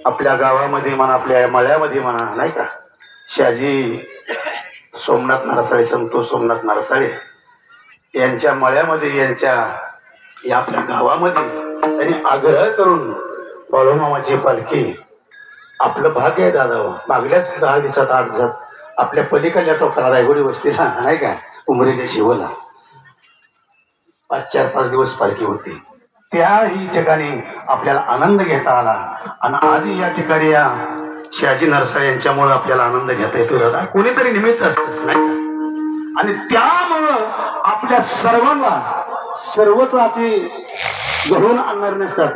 आपल्या गावामध्ये म्हणा, आपल्या मळ्यामध्ये म्हणा, नाही का, शाजी सोमनाथ नारसाळे, संतोष सोमनाथ नारसाळे यांच्या मळ्यामध्ये, यांच्या या आपल्या गावामध्ये त्यांनी आग्रह करून बाळूमामाची पालखी, आपलं भाग्य आहे दादा, मागल्याच 10 दिवसात 8 दिवसात आपल्या पलीकडल्या टोकाला रायगोडी वस्तीला, नाही का, उमरेच्या शिवला 4-5 दिवस पालखी होती. त्याही ठिकाणी आपल्याला आनंद घेता आला. आणि आज या ठिकाणी या शहाजी नरसाळे यांच्यामुळे आपल्याला आनंद घेता येतो दादा. कोणीतरी निमित्त असतं, नाही का, आणि त्यामुळं आपल्या सर्वांना सर्वच असे घडवून आणणार नसतात.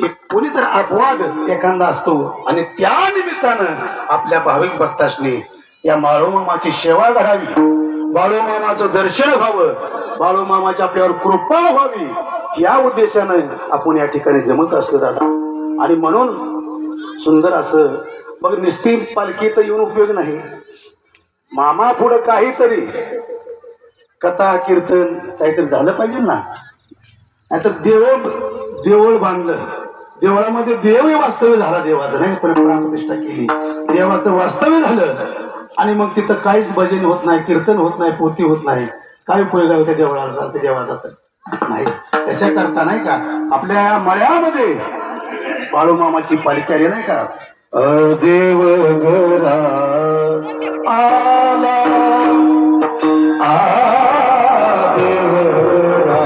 एक कोणीतरी अपवाद एखादा असतो आणि त्या निमित्तानं आपल्या भाविक भक्तांनी या बाळूमामाची सेवा घडावी, बाळूमामाचं दर्शन व्हावं, बाळूमामाची आपल्यावर कृपा व्हावी, या उद्देशानं आपण या ठिकाणी जमत असतो दादा. आणि म्हणून सुंदर असं मग निस्ती पालखी तर येऊन उपयोग नाही, मामा पुढं काहीतरी कथा कीर्तन काहीतरी झालं पाहिजे ना. नाहीतर देऊळ बांधलं, देवळामध्ये देवही वास्तव्य झाला, देवाचं नाही पण प्राणप्रतिष्ठा केली, देवाचं वास्तव्य झालं आणि मग तिथं काहीच भजन होत नाही, कीर्तन होत नाही, पोथी होत नाही, काय उपयोग आहे त्या देवळाला चालते देवाचा तर नाही. त्याच्याकरता नाही का आपल्या मळ्यामध्ये बाळूमामाची पालखी आली, नाही का, देव घरा आला देव घरा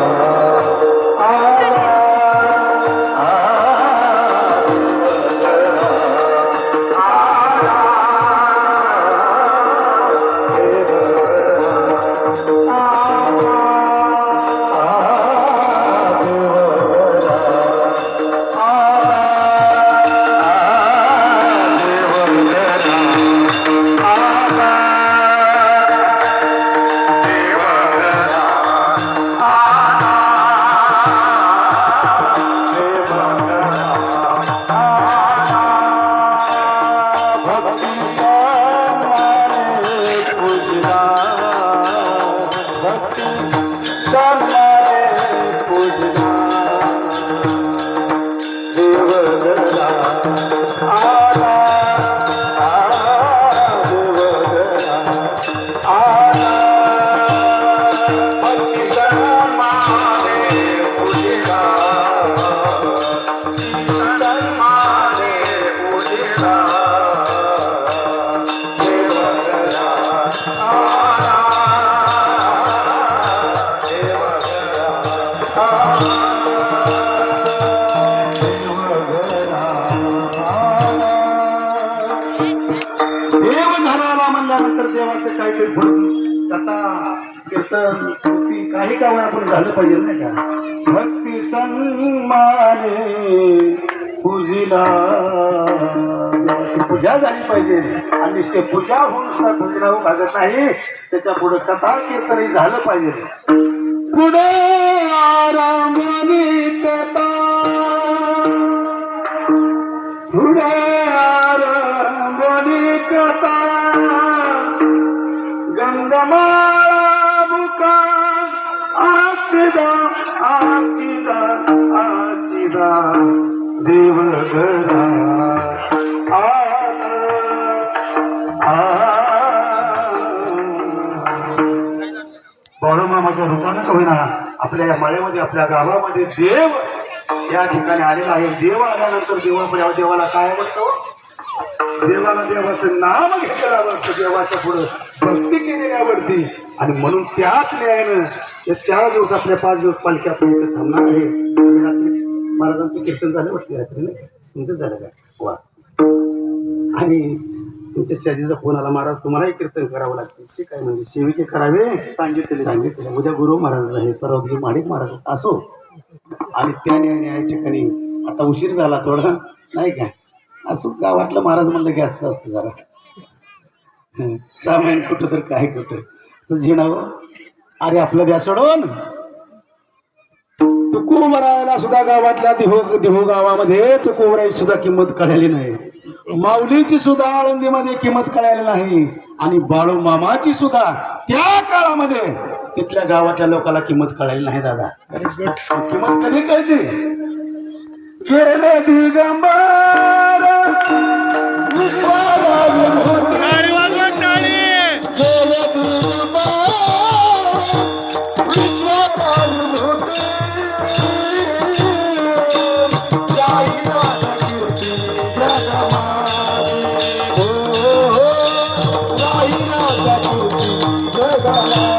देवाचं काहीतरी कथा कीर्तन भक्ती काही कावर आपण झालं पाहिजे, नाही का. भक्ती सन्माने पूजिला, देवाची पूजा झाली पाहिजे आणि ते पूजा होऊन सुद्धा सजराव भागत नाही, त्याच्या पुढे कथा कीर्तनही झालं पाहिजे. पुढे आरामाने कथा, पुढे आरामाने कथा, गंधमाळा बुका आचिदा आचिदा आचिदा देव घरा बाळूमामाच्या रूपानं का होईना आपल्या या माळ्यामध्ये, आपल्या गावामध्ये देव या ठिकाणी आलेला आहे. देव आल्यानंतर देवाला काय आवडतं, देवाला देवाचं नाम घेतलेलं आवडतं, देवाच्या पुढं भक्ती केलेली आवडती. आणि म्हणून त्याच न्यायानं या 4 दिवस आपल्या 5 दिवस पालखी आपण इथे थांबणार आहे. रात्री महाराजांचं कीर्तन झालं वाटते, रात्री नाही का, तुमचं झालं का वा. आणि तुमच्या शहाजीचा फोन आला, महाराज तुम्हालाही कीर्तन करावं लागते. ते काय म्हणजे सेविके करावे, सांगितले. उद्या गुरु महाराज आहे, परवा दिवशी माणिक महाराज असो. आणि त्या न्यायाने या ठिकाणी आता उशीर झाला थोडा, नाही का, असं का वाटलं महाराज म्हणलं की असं असतं जरा सामान कुठं तर काय कुठं जिणावं. अरे आपलं द्या सोडून, तुकू मरायला सुद्धा गावातल्या देहू गावामध्ये तुकू मरायची सुद्धा किंमत कळाली नाही, माऊलीची सुद्धा आळंदीमध्ये किंमत कळाली नाही, आणि बाळूमामाची सुद्धा त्या काळामध्ये तिथल्या गावातल्या लोकांना किंमत कळाली नाही दादा. किंमत कधी कळते, गेले दिगंबर विश्वाला विभूती. गेले दिगंबर विश्वाला विभूती. जाईना कीर्ती जगमाई. हो, हो, जाईना कीर्ती जगमाई.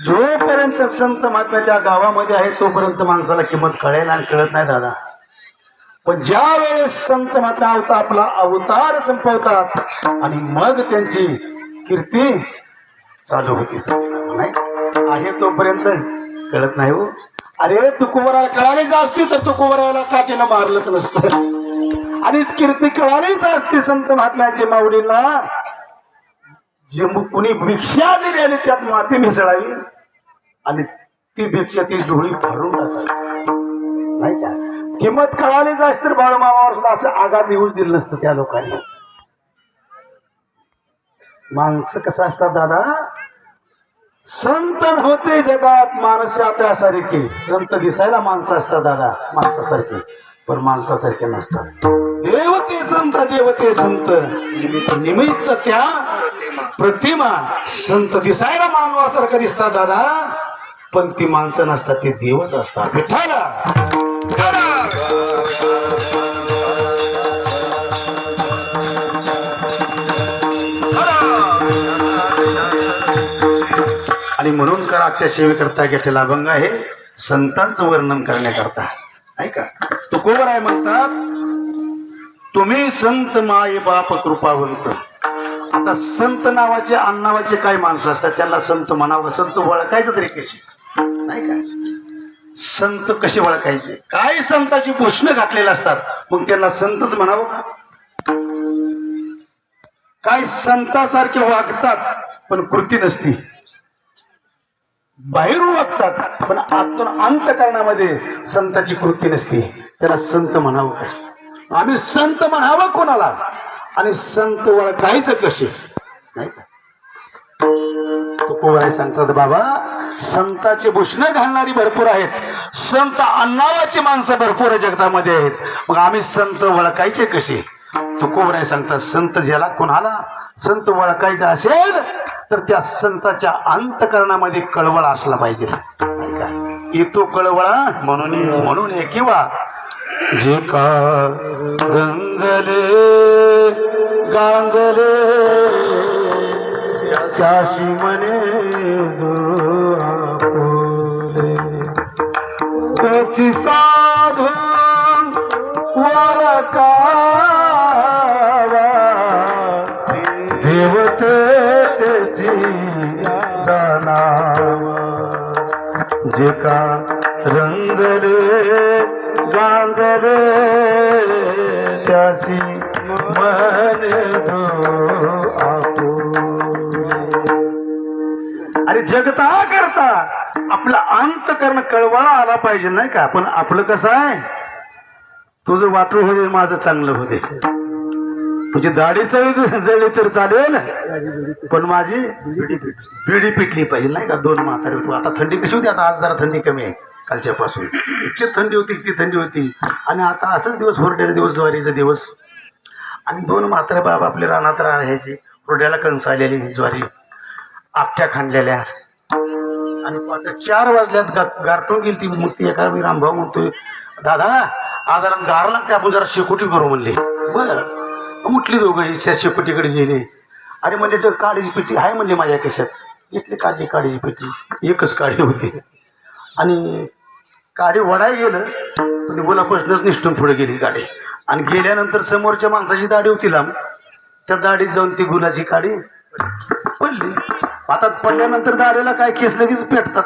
जोपर्यंत संत महात्म्याच्या गावामध्ये आहे तोपर्यंत माणसाला किंमत कळेल आणि कळत नाही दादा. पण ज्या वेळेस संत महात्मा आपला अवतार संपवतात आणि मग त्यांची कीर्ती चालू होती. नाही आहे तोपर्यंत कळत नाही हो. अरे तुकोबराला कळालीच असती तर तुकोबराला काठीला मारलंच नसतं. आणि कीर्ती कळालीच असती संत महात्म्याची माऊलीला. जे कुणी भिक्षा दिली आणि त्यात माती मिसळावी आणि ती भिक्षा ती झोळी भरून टाकावी. नाही का किंमत कळालीच असती तर बाळूमामावर सुद्धा असं आघात येऊच दिलं नसतं त्या लोकांनी. माणसं कसं असतात दादा. संत नव्हते जगात माणसा त्यासारखे. संत दिसायला माणसं असतात दादा माणसासारखे पण माणसासारखे नसतात. देवते संत देवते संत निमित्त त्या प्रतिमा. संत दिसायला मानवासारखं दिसतात दादा पण ती माणसं नसतात ते देवच असतात. विठ्ठला आणि म्हणून कराच्या सेवेकरता घेतलेला अभंग आहे संतांचं वर्णन करण्याकरता. नाही का तुकोबर आहे म्हणतात तुम्ही संत माय बाप कृपावंत. आता संत नावाचे अण्णावाचे काय माणसं असतात त्यांना संत म्हणावं. संत ओळखायचं तरी कशी. नाही का संत कसे ओळखायचे. काय संताची भूषणं घातलेले असतात मग त्यांना संतच म्हणावं का. काय संतासारखे वागतात पण कृती नसती. बाहेरून वागतात पण आतून अंतकरणामध्ये संताची कृती नसते. त्याला संत म्हणावं काय. आम्ही संत म्हणावं कोणाला आणि संत ओळखायचं कसे. नाही का तुकोबाई सांगतात बाबा संताचे भूषणं घालणारी भरपूर आहेत. संत अण्णावाची माणसं भरपूर जगतामध्ये आहेत. मग आम्ही संत ओळखायचे कसे. तुकोबाई सांगतात संत ज्याला कोणाला संत ओळखायचा असेल तर त्या संताच्या अंतकरणामध्ये कळवळ असला पाहिजे. नाही का येतो कळवळा म्हणून किंवा जे का गंजले गांजले त्याशी म्हणे जो आपुले त्याची साधून वळकावा देवते त्याची जाणावा. जे का रंजले गांजले त्याशी म्हणे जो आपुले. अरे जगता करता आपला अंतकरण कळवळा आला पाहिजे. नाही का पण आपलं कसं आहे तुझं वाटू होते माझं चांगलं होते. तुझी दाढी जळली तर चालेल पण माझी बिडी पिटली पाहिजे नाही का. 2 म्हातारे होतो. आता थंडी कशी होती, आता आज जरा थंडी कमी आहे कालच्यापासून. इतकी थंडी होती किती थंडी होती. आणि आता असंच दिवस हुरड्याचे दिवस ज्वारीचे दिवस आणि 2 म्हातारे बाबा आपले रानात राहायचे. हुरड्याला कणस आलेली ज्वारी आपट्या खांडलेल्या आणि 4 वाजल्यात गारटून गेली ती. मग ती एका मी रामभाऊ म्हणतोय दादा आज गार लागते आपण जरा शेकोटी करू म्हणले. बरं उठली दोघं इच्छा शेकोटीकडे गेले. अरे म्हणजे तर काडीची पेटी आहे म्हणले माझ्या कशात. इथली काढली काडीची पेटी एकच काडी होती आणि काडी वडाय गेलं म्हणजे बोलापासूनच निष्ठून पुढे गेली गाडी. आणि गेल्यानंतर समोरच्या माणसाची दाढी होती लांब. त्या दाढीत जाऊन ती गुलाची काडी पडली. आता पडल्यानंतर दाढीला काय केस लगेच पेटतात.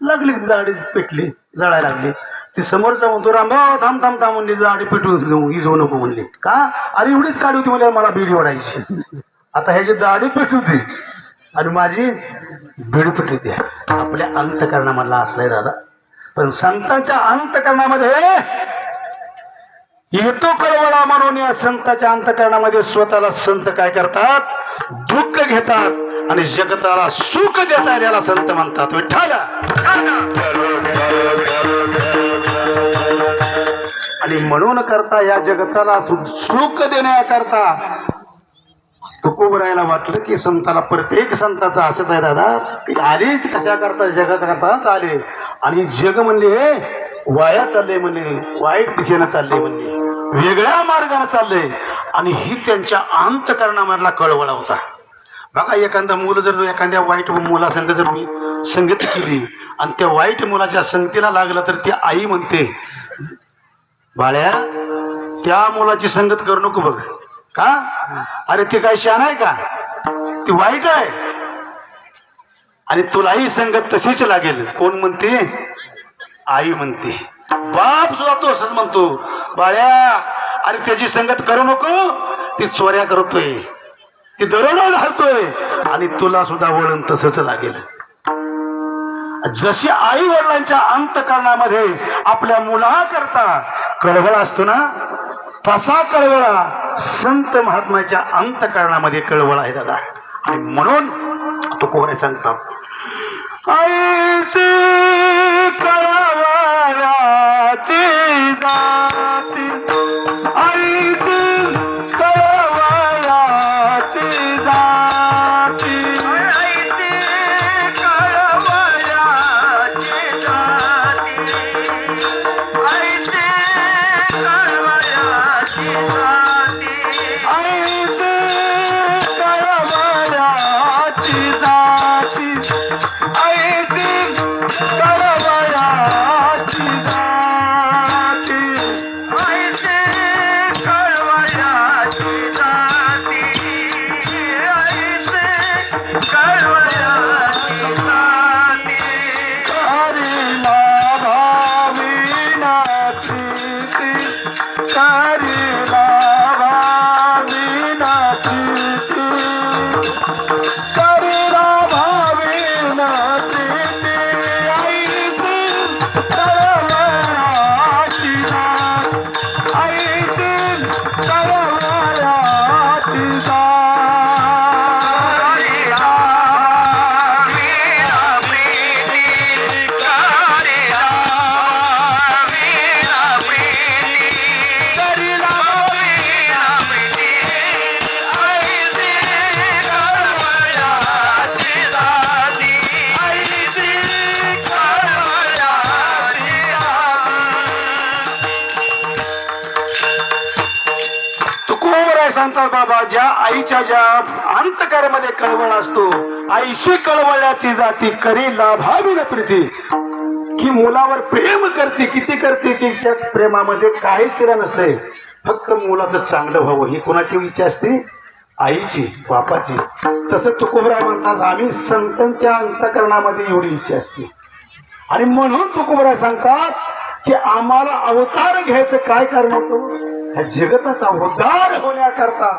लागली दाढी पेटली जळायला लागली. ती समोरचा म्हणतो रामभाऊ थांब थांब थांब म्हणली दाढी पेटून इजवू नको म्हणली. का अरे एवढीच काढी होती म्हणजे मला बिडी ओढायची. आता ह्याची दाढी पेट होती आणि माझी बिडी पेट होती. आपल्या अंतकरणामधला असलाय दादा. पण संतांच्या अंतकरणामध्ये येतो कळवळा म्हणून या संतांच्या अंतकरणामध्ये स्वतःला संत काय करतात दुःख घेतात आणि जगताला सुख देतात. याला संत म्हणतात. विठ्ठल आणि म्हणून करता या जगताला सुख देण्याकरता तुकोबरायला वाटलं की संताला प्रत्येक संताचा असंच आहे दादा की आले कशा करता जग करताच आले आणि जग म्हणले वाया चालले म्हणले वाईट दिशेनं चालले म्हणले वेगळ्या मार्गाने चालले. आणि ही त्यांच्या अंतकरणामधला कळवळा होता. बघा एखादा मुलं जर एखाद्या वाईट मुलासंग जर मी संगत केली आणि त्या वाईट मुलाच्या संगतीला लागलं तर ती आई म्हणते बाळ्या त्या मुलाची संगत करू नको बघ. का अरे ते काय शान आहे का ती वाईट आहे आणि तुलाही संगत तशीच लागेल. कोण म्हणते आई म्हणते. बाप सुद्धा तो असंच म्हणतो बाळ्या अरे त्याची संगत करू नको ती चोऱ्या करतोय ती दरोडा घालतोय आणि तुला सुद्धा वळण तसंच लागेल. जशी आई वडिलांच्या अंतकरणामध्ये आपल्या मुलाकरता कळवळा असतो ना तसा कळवळा संत महात्म्याच्या अंतकरणामध्ये कळवळा आहे दादा. आणि म्हणून तो कोण सांगतात आईची कळवळ्याची जाती आईची कळवळ्याची जाती सांगतात बाबा ज्या आईच्या ज्या अंतकरणामध्ये कळवळ असतो आईशी कळवळ्याची जाती करी लाभावी न प्रीती की मुलावर प्रेम करते किती करते की त्या प्रेमामध्ये काहीच तिला नसते फक्त मुलाचं चांगलं व्हावं ही कोणाची इच्छा असते आईची बापाची. तसं तुकोबराय म्हणतात आम्ही संतांच्या अंतकरणामध्ये एवढी इच्छा असते. आणि म्हणून तुकोबराय सांगतात की आम्हाला अवतार घ्यायचं काय कारण होतं ह्या जगताचा उद्धार होण्याकरता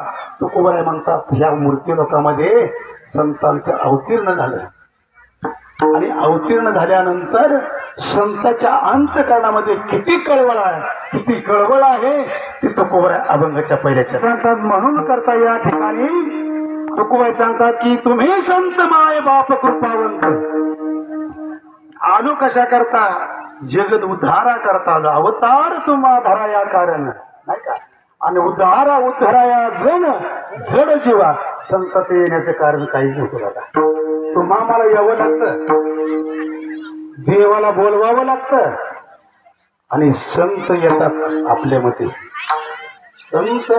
तुकोबराय म्हणतात ह्या मूर्ती लोकांमध्ये संतांचं अवतीर्ण झालं आणि अवतीर्ण झाल्यानंतर संताच्या अंतकरणामध्ये किती कळवळ आहे ती तुकोबा अभंगाच्या पहिल्याच्या सांगतात. म्हणून करता या ठिकाणी तुकोबाई सांगतात की तुम्ही संत माय बाप कृपावंत आलो कशा करता जगत उद्धारा करता आलो अवतार तुम्हा धरा या कारण नाही का. आणि उद्धाराया जड जीवा संताचे येण्याचं कारण काहीच नव्हतं दादा. तुम्हा मला यावं लागतं, देवाला बोलवावं लागतं आणि संत येतात आपल्यामध्ये. संत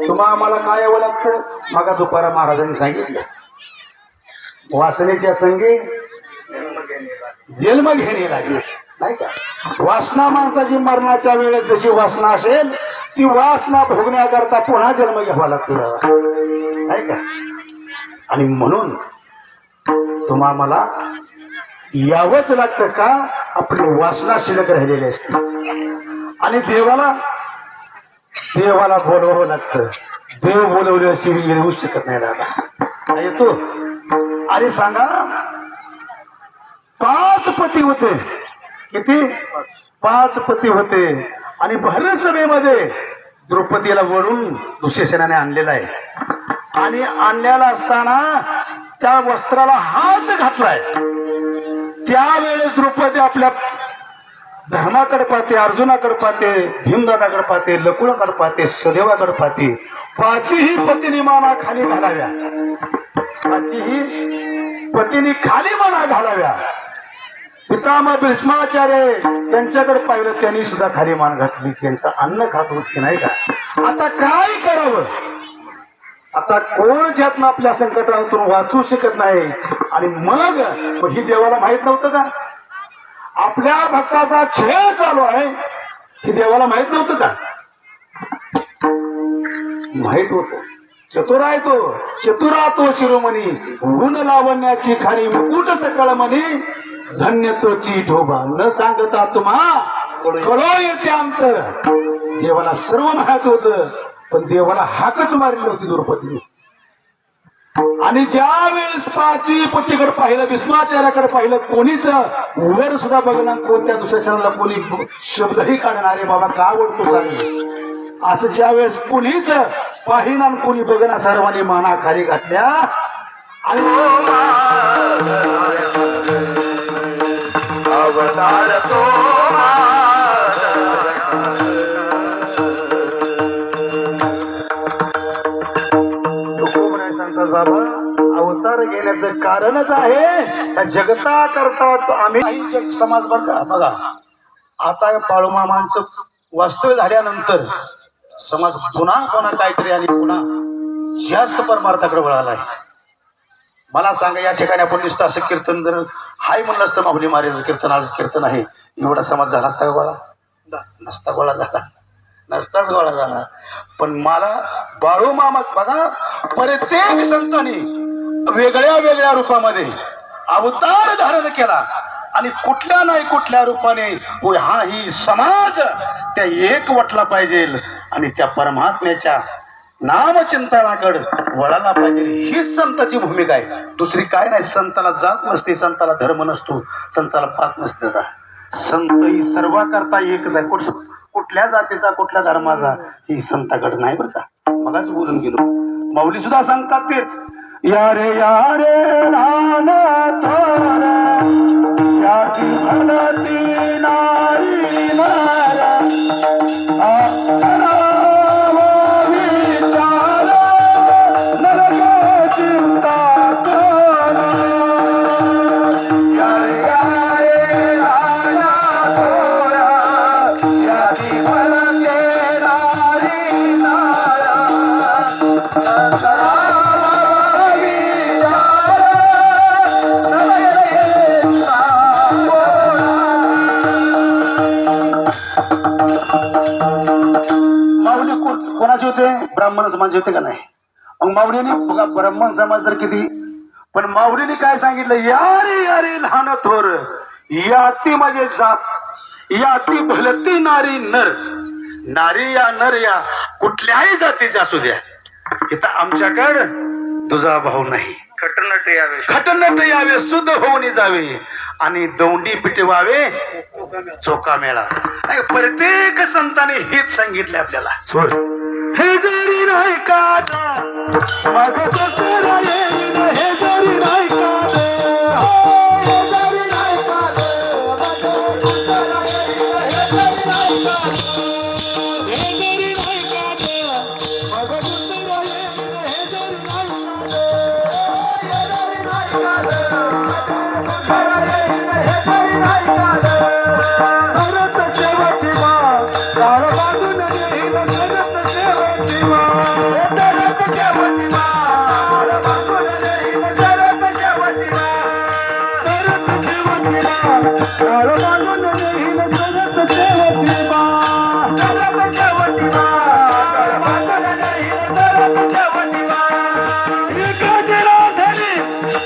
तुम्हा आम्हाला काय यावं लागतं. मग तुकाराम महाराजांनी सांगितलं वासनेच्या संगे जन्म घेणे लागले नाही का. वासना माणसाची मरणाच्या वेळेस जशी वासना असेल ती वासना भोगण्याकरता पुन्हा जन्म घ्यावा लागतो नाही का. आणि म्हणून तुम्हा मला यावंच लागतं का आपली वासना शिल्लक राहिलेली असते. आणि देवाला बोलवावं लागतं. देव बोलवल्याशिवाय येऊ शकत नाही दादा. येतो आणि सांगा 5 पती होते. किती 5 पती होते. आणि भर सभेमध्ये द्रौपदीला वळून दुःशासनाने आणलेला आहे. आणि आणलेला असताना त्या वस्त्राला हात घातलाय. त्यावेळेस द्रौपदी आपल्या धर्माकडे पाहते, अर्जुनाकडे पाहते, भीमदादाकडे पाहते, लकुणाकडे पाहते, सदेवाकडे पाहते. 5ही पतीनी माना खाली घालाव्या. 5ही पतीनी खाली माना घालाव्या. पितामह भीष्माचार्य त्यांच्याकडे पाहिलं, त्यांनी सुद्धा खाली मान घातली. त्यांचं अन्न खात होत की नाही का. आता काय करावं. आता कोण ज्यातनं आपल्या संकटातून वाचू शकत नाही. आणि मग ही देवाला माहित नव्हतं का आपल्या भक्ताचा खेळ चालू आहे. ही देवाला माहित नव्हतं का. माहित होत. चतुर आहे तो, चतुरा तो शिरोमणी, गुण लावण्याची खाली मुकुट सकळ म्हणी, धन्य तोची ठोबा न सांगता तुम्हा कळो येते अंतर. देवाला सर्व माहित होतं पण देवाला हाकच मारली होती द्रौपदीने. आणि ज्या वेळेस 5ही पतीकडे पाहिलं, भीष्माचार्याकडे पाहिलं, कोणीच वर सुद्धा बघणार, कोणत्या दुसऱ्याला कोणी शब्दही काढणारे बाबा का ओळखतो सांगितलं असं ज्या वेळेस कोणीच पाहिना कोणी बघणार, सर्वांनी माना खाली घातल्या. आणि अवतार तो बाबा अवतार घेण्याचं कारणच आहे त्या जगता करता आम्ही जग समाज बघा. आता बाळूमामांचं वास्तव्य झाल्यानंतर समाज पुन्हा काहीतरी आणि पुन्हा जास्त परमार्थाकडे वळालाय. मला सांगा या ठिकाणी आपण नुसतं असं कीर्तन जर हाय म्हणलं असतं माहुली महाराज कीर्तन आज कीर्तन आहे एवढा समाज झाला असता का गोळा. नसता गोळा झाला, नसताच गोळा झाला. पण मला बाळूमामा बघा प्रत्येक संतांनी वेगळ्या वेगळ्या रूपामध्ये अवतार धारण केला. आणि कुठल्या नाही कुठल्या रूपाने हा ही समाज त्या एक वटला पाहिजे आणि त्या परमात्म्याच्या नामचिंतनाकडे वळाला पाहिजे. हीच संताची भूमिका आहे. दुसरी काय नाही. संताला जात नसते, संताला धर्म नसतो, संताला पात नसते. संत ही सर्व करता एकच आहे. कुठल्या जातीचा कुठल्या धर्माचा ही संताकडे नाही बरं का. मलाच बोलून गेलो. माऊली सुद्धा सांगतात तेच. यारे यारे लहान थोर याची भलती नारी नारा कोणाचे होते. ब्राह्मण समाज होते का नाही. मग माऊलीने बघा ब्राह्मण समाज तर किती. पण माऊलीने काय सांगितलं. यारे यारे लहान थोर याती म्हणजे जात याती भलती नारी नर. नारी या नर या कुठल्याही जातीच्या असू द्या. इथं आमच्याकडं तुझा भाऊ नाही. खटनट यावे खटनट यावे शुद्ध होऊन जावे आणि दौंडी पिटवावे चोका मेळा. प्रत्येक संतांनी हेच सांगितले आपल्याला. हे जरी नाही का माझं दसरा येईल, हे जरी नाही का हे जरी नाही का माझं दसरा येईल, हे जरी नाही का हे जरी नाही का माझं दसरा येईल, हे जरी नाही का हे जरी नाही का दसरा येईल, हे जरी नाही का सरत शेवटी मा काळ बांधून येईल, सरत शेवटी मा सरत शेवटी मा काळ बांधून येईल, सरत शेवटी मा सरत शेवटी मा काळ बांधून येईल, सरत शेवटी मा सरत शेवटी मा काळ बांधून येईल, सरत शेवटी मा एकाच राधरी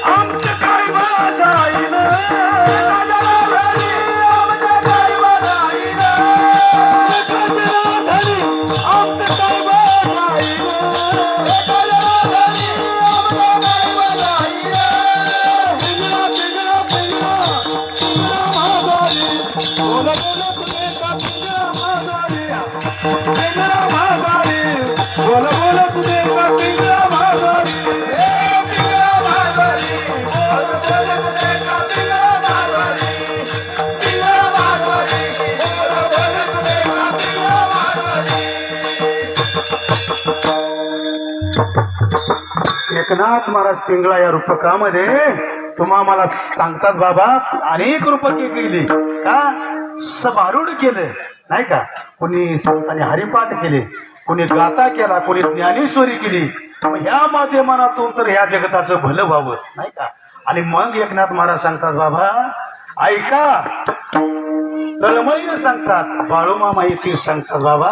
आमचं काय बजाईल, एकाच राधरी आमचं काय बजाईल, एकाच राधरी आमचं काय बजाईल, एकाच राधरी आमचं काय बजाईल. पिंगळा पिंगळा पिंगळा पिंगळा म्हातारी बोल बोल तुझे का पिंगळा म्हातारी, पिंगळा म्हातारी बोल बोल तुझे का पिंगळा म्हातारी, ए पिंगळा म्हातारी बोल बोल तुझे का पिंगळा म्हातारी, पिंगळा म्हातारी बोल बोल तुझे का पिंगळा म्हातारी. एकनाथ महाराज पिंगळा या रूपकामध्ये तुम्हा मला सांगतात बाबा अनेक रूपके केली का, सभारूढ केले नाही का, कोणी संतांनी हरिपाठ केले, कोणी गाथा केला, कोणी ज्ञानेश्वरी केली. मग ह्या माध्यमातून तर ह्या जगताचं भलं व्हावं नाही का. आणि मग एकनाथ महाराज सांगतात बाबा ऐका, तळमळीने सांगतात, बाळूमामा येथील सांगतात बाबा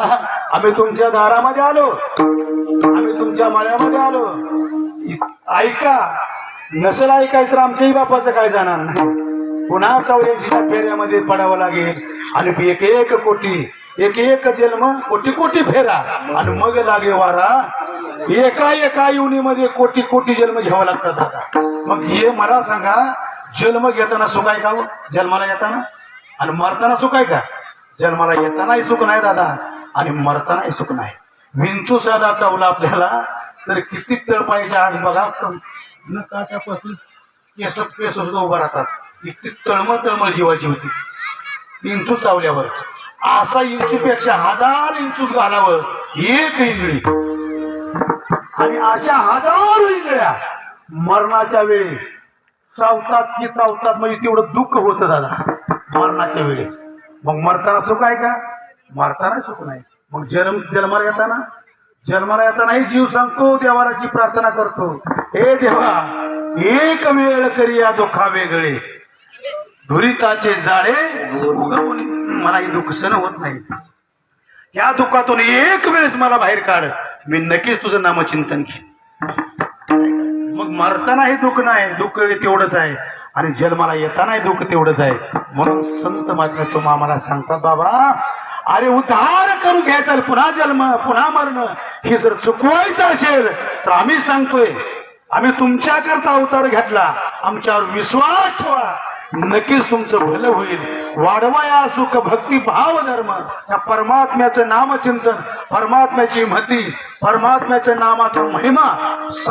आम्ही तुमच्या दारामध्ये आलो, आम्ही तुमच्या माळ्यामध्ये आलो, ऐका. नसेल ऐकायचं तर आमच्याही बापाचं काय जाणार नाही. पुन्हा 84च्या फेऱ्यामध्ये पडावं लागेल आणि एक एक कोटी एक एक जन्म कोटी कोटी फेरा आणि मग लागे वारा. एका एका युनीमध्ये कोटी कोटी जन्म घ्यावं लागतात दादा. मग हे मला सांगा, जन्म घेताना सुख आहे का हो? जन्माला येताना आणि मरताना सुख आहे का? जन्माला येतानाही सुख नाही दादा आणि मरतानाही सुख नाही. विंचू साधा चावला आपल्याला तर किती तळपायच्या आग बघा, नकाच्यापासून केस केस सुद्धा उभा राहतात. इतकी तळमळ तळमळ जीवाची होती इंचू चावल्यावर. असा इंचूपेक्षा 1000 इंचूच घालावं एक इंगळी, आणि अशा 1000 इंगळ्या मरणाच्या वेळी चावतात की चावतात, म्हणजे तेवढं दुःख होतं दादा मरणाच्या वेळी. मग मरताना सुख आहे का? मरताना सुख नाही. मग जन्माला येतानाही जीव सांगतो, देवाची प्रार्थना करतो, हे देवा एक वेळ करी या दुःखा वेगळे, दुरिताचे जाळे उगवून मला हे दुःख सहन होत नाही. या दुःखातून एक वेळेस मला बाहेर काढ, मी नक्कीच तुझं नामचिंतन घेईन. मग मरतानाही दुःख नाही, दुःख तेवढंच आहे, आणि जन्माला येतानाही दुःख तेवढंच आहे. म्हणून संत महात्मे तुम्हा आम्हाला सांगतात बाबा अरे उद्धार करू घ्यायचा, पुन्हा जन्म पुन्हा मरण हे जर चुकवायचं असेल तर आम्ही सांगतोय, आम्ही तुमच्याकरता अवतार घेतला, आमच्यावर विश्वास ठेवा, नक्कीच तुमचं भलं होईल. वाढवा या सुख भक्ती भाव धर्म, या परमात्म्याचं नामचिंतन, परमात्म्याची महती, परमात्म्याच्या नामाचा महिमा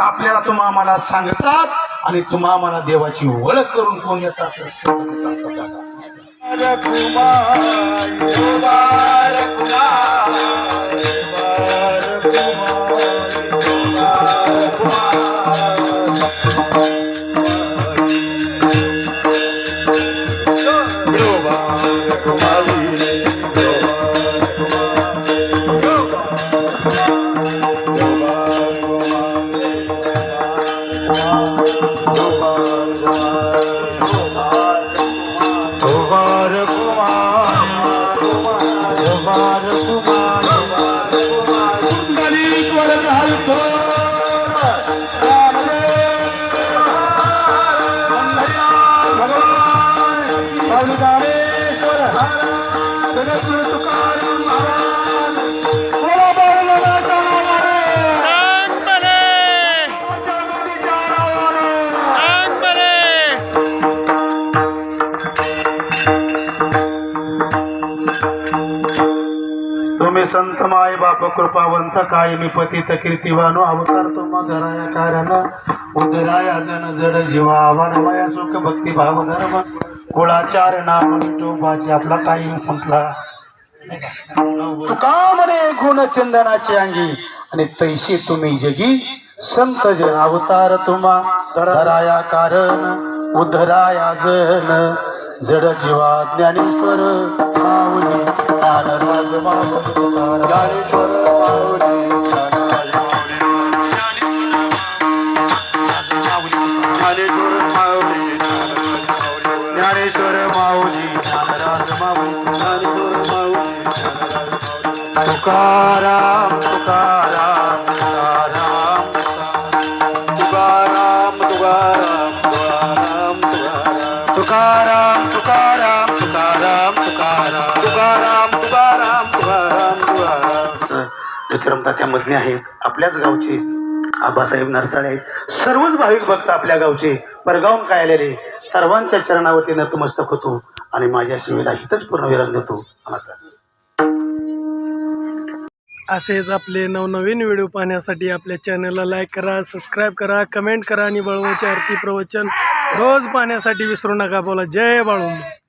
आपल्याला तुम्हा आम्हाला सांगतात, आणि तुम्हा आम्हाला देवाची ओळख करून कोण येतात कुमार माय बाप कृपावंत कायमी पतित कीर्तिवानो अवतार तुम्हा धराया कारण उदराया जन जड जीवा वाढवाया सुख भक्ती भाव धर्म कुळाचार नाम विठोबाचे आपला टाईम संपला. तुका म्हणे गुण चंदनाची अंगी आणि तैशी सुमी जगी संत जन अवतार तुम्हा धराया कारण उद्धराया जन जड जीवा ज्ञानेश्वर माऊली ज्ञानराज माऊली ज्ञानेश्वर माऊली ज्ञानेश्वर माऊली ज्ञानराज माऊली ज्ञानेश्वर माऊली तुकाराम तुकाराम तुकाराम तुकाराम तुकाराम तुकाराम तुकाराम तुकाराम तुकाराम तुकाराम तुकाराम तुकाराम तुकाराम चित्रमता त्यामधले आहेत. आपल्याच गावचे आबासाहेब नरसाळे आहेत. सर्वच भाविक भक्त आपल्या गावचे परगावून काय आलेले सर्वांच्या चरणावरती नतमस्तक होतो आणि माझ्या सेवेला हितच पूर्ण विराम देतो. असेच आपले नवनवीन व्हिडिओ पाहण्यासाठी आपल्या चॅनलला लाईक करा, सबस्क्राईब करा, कमेंट करा आणि बाळूमामाचे आरती प्रवचन रोज पाहण्यासाठी विसरू नका. बोला जय बाळूमामा.